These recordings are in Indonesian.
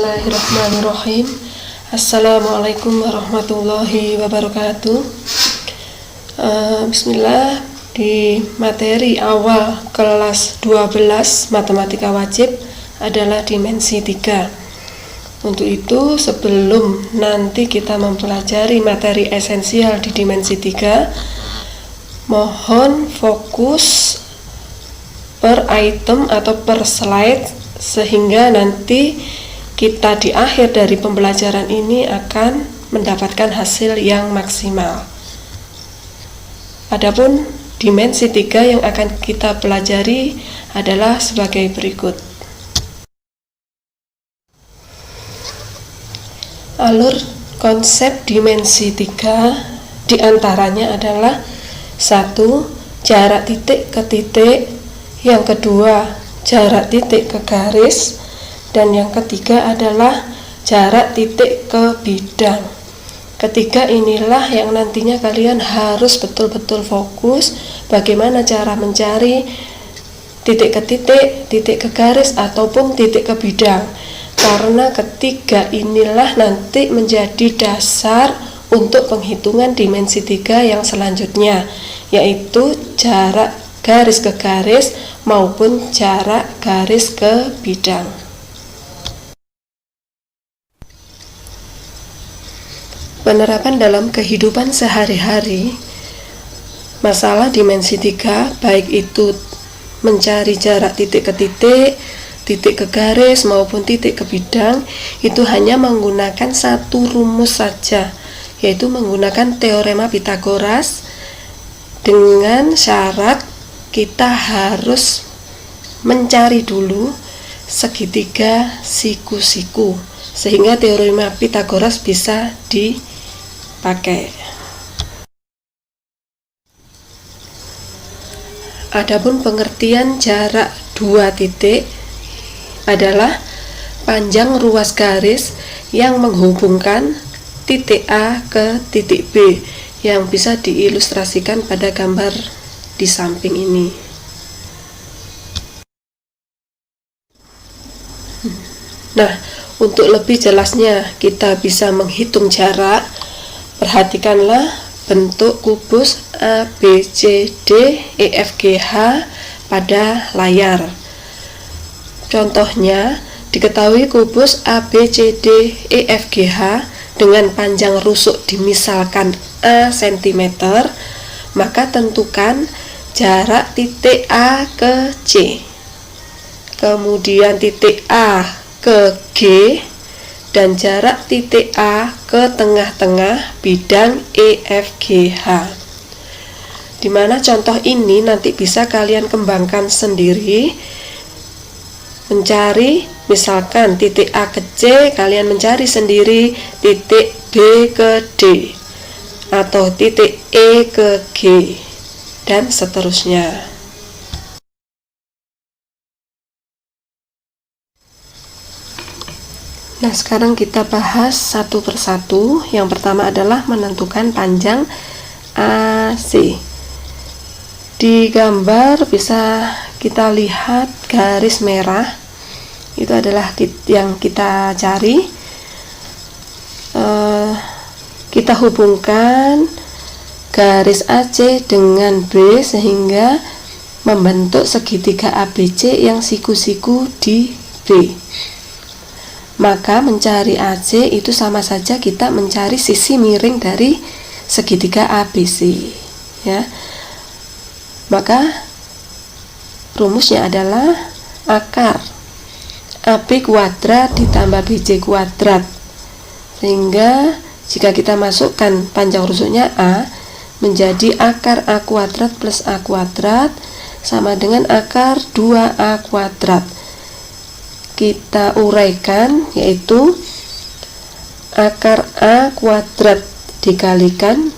Bismillahirrahmanirrahim. Assalamualaikum warahmatullahi wabarakatuh. Bismillah, di materi awal kelas 12 matematika wajib adalah dimensi 3. Untuk itu, sebelum nanti kita mempelajari materi esensial di dimensi 3, mohon fokus per item atau per slide, sehingga nanti kita di akhir dari pembelajaran ini akan mendapatkan hasil yang maksimal. Adapun dimensi 3 yang akan kita pelajari adalah sebagai berikut. Alur konsep dimensi 3 diantaranya adalah 1. Jarak titik ke titik, yang kedua jarak titik ke garis, dan yang ketiga adalah jarak titik ke bidang. Ketiga inilah yang nantinya kalian harus betul-betul fokus bagaimana cara mencari titik ke titik, titik ke garis, ataupun titik ke bidang. Karena ketiga inilah nanti menjadi dasar untuk penghitungan dimensi 3 yang selanjutnya, yaitu jarak garis ke garis maupun jarak garis ke bidang. Penerapan dalam kehidupan sehari-hari, masalah dimensi 3, baik itu mencari jarak titik ke titik, titik ke garis maupun titik ke bidang, itu hanya menggunakan satu rumus saja, yaitu menggunakan teorema Pythagoras, dengan syarat kita harus mencari dulu segitiga siku-siku, sehingga teorema Pythagoras bisa dipakai. Adapun pengertian jarak dua titik adalah panjang ruas garis yang menghubungkan titik A ke titik B, yang bisa diilustrasikan pada gambar di samping ini. Nah, untuk lebih jelasnya kita bisa menghitung jarak, perhatikanlah bentuk kubus A, B, C, D, E, F, G, H pada layar. Contohnya, diketahui kubus A, B, C, D, E, F, G, H dengan panjang rusuk dimisalkan A cm, maka tentukan jarak titik A ke C, kemudian titik A ke G, dan jarak titik A ke tengah-tengah bidang EFGH. Dimana contoh ini nanti bisa kalian kembangkan sendiri, mencari misalkan titik A ke C, kalian mencari sendiri titik B ke D, atau titik E ke G, dan seterusnya. Nah, sekarang kita bahas satu persatu. Yang pertama adalah menentukan panjang AC. Di gambar bisa kita lihat garis merah, itu adalah yang kita cari. Kita hubungkan garis AC dengan B sehingga membentuk segitiga ABC yang siku-siku di B. Maka mencari AC itu sama saja kita mencari sisi miring dari segitiga ABC, ya. Maka rumusnya adalah akar AB kuadrat ditambah BC kuadrat, sehingga jika kita masukkan panjang rusuknya A menjadi akar A kuadrat plus A kuadrat sama dengan akar 2A kuadrat. Kita uraikan, yaitu akar A kuadrat dikalikan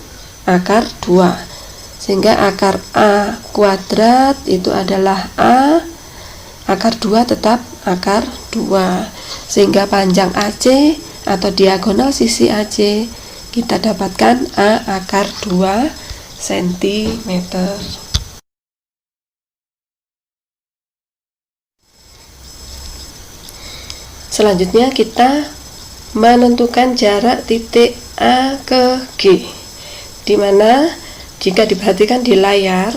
akar 2, sehingga akar A kuadrat itu adalah A, akar 2 tetap akar 2, sehingga panjang AC atau diagonal sisi AC kita dapatkan A akar 2 cm. Selanjutnya kita menentukan jarak titik A ke G, dimana jika diperhatikan di layar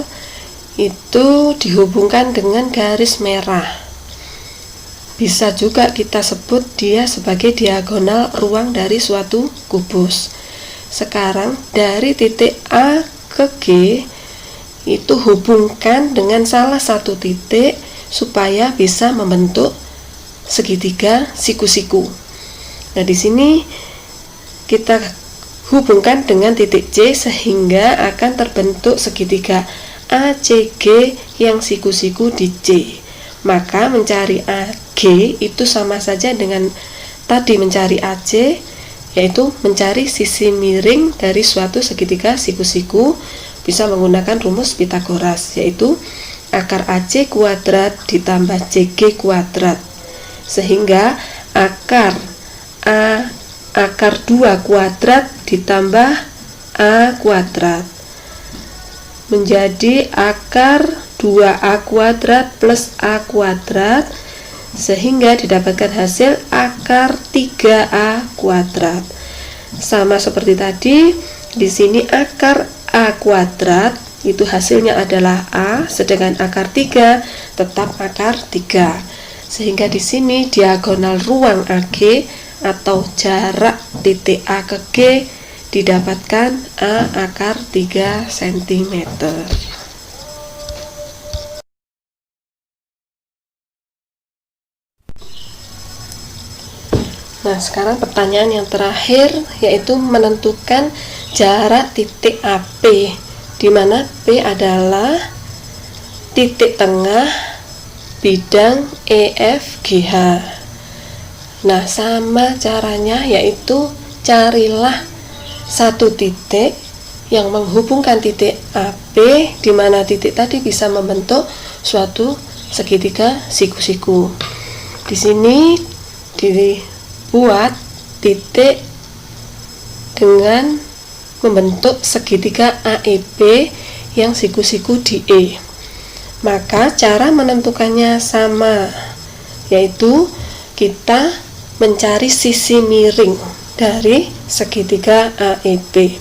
itu dihubungkan dengan garis merah. Bisa juga kita sebut dia sebagai diagonal ruang dari suatu kubus. Sekarang dari titik A ke G itu hubungkan dengan salah satu titik supaya bisa membentuk segitiga siku-siku. Nah, di sini kita hubungkan dengan titik C sehingga akan terbentuk segitiga ACG yang siku-siku di C. Maka mencari AG itu sama saja dengan tadi mencari AC, yaitu mencari sisi miring dari suatu segitiga siku-siku. Bisa menggunakan rumus Pitagoras, yaitu akar AC kuadrat ditambah CG kuadrat, sehingga akar 2 kuadrat ditambah A kuadrat menjadi akar 2A kuadrat plus A kuadrat, sehingga didapatkan hasil akar 3A kuadrat. Sama seperti tadi, di sini akar A kuadrat itu hasilnya adalah A, sedangkan akar 3 tetap akar 3. Sehingga di sini diagonal ruang AG atau jarak titik A ke G didapatkan A akar 3 cm. Nah, sekarang pertanyaan yang terakhir yaitu menentukan jarak titik AP, di mana P adalah titik tengah bidang EFGH. Nah, sama caranya yaitu carilah satu titik yang menghubungkan titik AP, di mana titik tadi bisa membentuk suatu segitiga siku-siku. Di sini dibuat titik dengan membentuk segitiga AEB yang siku-siku di E. Maka cara menentukannya sama, yaitu kita mencari sisi miring dari segitiga AEB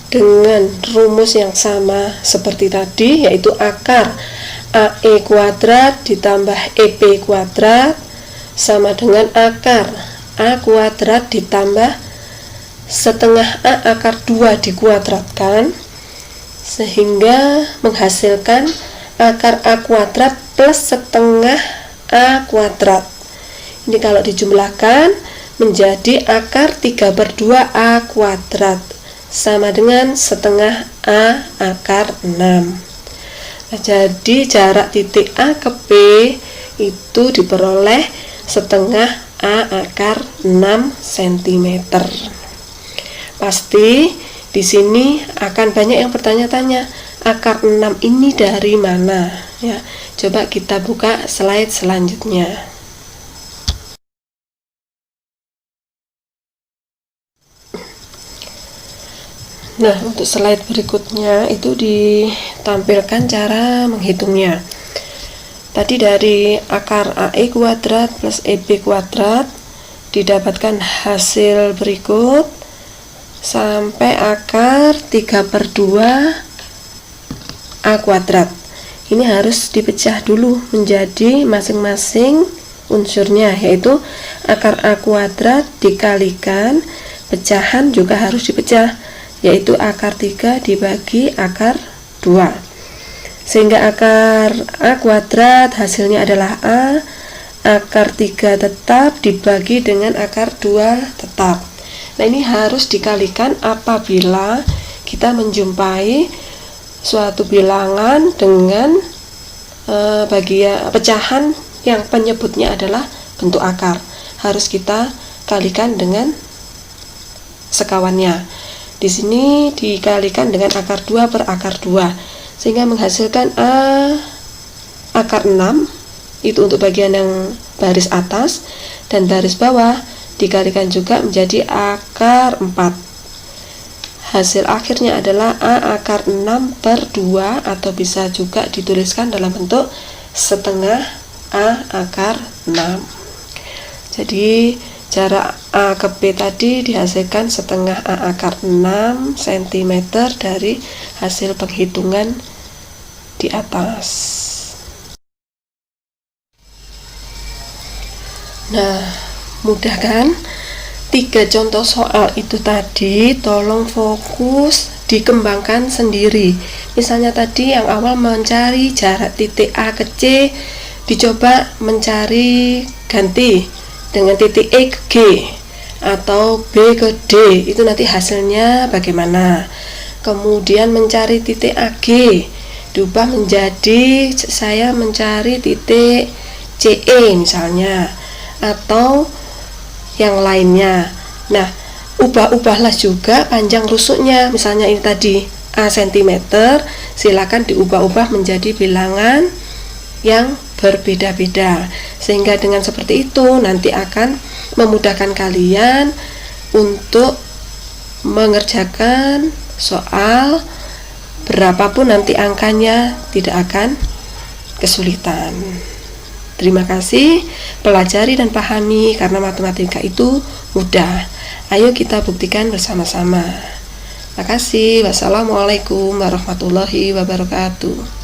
dengan rumus yang sama seperti tadi, yaitu akar AE kuadrat ditambah EP kuadrat sama dengan akar A kuadrat ditambah setengah A akar 2 dikuadratkan, sehingga menghasilkan akar A kuadrat plus setengah A kuadrat. Ini kalau dijumlahkan menjadi akar 3/2 A kuadrat sama dengan setengah A akar 6. Nah, jadi jarak titik A ke P itu diperoleh setengah A akar 6 cm. Pasti di sini akan banyak yang bertanya-tanya, akar 6 ini dari mana? Ya, coba kita buka slide selanjutnya. Nah, untuk slide berikutnya itu ditampilkan cara menghitungnya. Tadi dari akar AE kuadrat plus EB kuadrat didapatkan hasil berikut sampai akar 3/2 A kuadrat. Ini harus dipecah dulu menjadi masing-masing unsurnya, yaitu akar A kuadrat dikalikan, pecahan juga harus dipecah, yaitu akar 3 dibagi akar 2, sehingga akar A kuadrat hasilnya adalah A, akar 3 tetap dibagi dengan akar 2 tetap. Nah, ini harus dikalikan apabila kita menjumpai suatu bilangan dengan bagian pecahan yang penyebutnya adalah bentuk akar. Harus kita kalikan dengan sekawannya. Di sini dikalikan dengan akar 2 per akar 2, sehingga menghasilkan A akar 6, itu untuk bagian yang baris atas, dan baris bawah dikalikan juga menjadi akar 4. Hasil akhirnya adalah A akar 6/2, atau bisa juga dituliskan dalam bentuk setengah A akar 6. Jadi jarak A ke B tadi dihasilkan setengah A akar 6 cm dari hasil penghitungan di atas. Nah, mudah kan? 3 contoh soal itu tadi tolong fokus dikembangkan sendiri. Misalnya tadi yang awal mencari jarak titik A ke C, dicoba mencari ganti dengan titik E ke G atau B ke D, itu nanti hasilnya bagaimana. Kemudian mencari titik AG, diubah menjadi saya mencari titik CE misalnya, atau yang lainnya. Nah, ubah-ubahlah juga panjang rusuknya. Misalnya ini tadi A cm, silakan diubah-ubah menjadi bilangan yang berbeda-beda, sehingga dengan seperti itu nanti akan memudahkan kalian untuk mengerjakan soal berapapun nanti angkanya, tidak akan kesulitan. Terima kasih, pelajari dan pahami karena matematika itu mudah. Ayo kita buktikan bersama-sama. Terima kasih. Wassalamualaikum warahmatullahi wabarakatuh.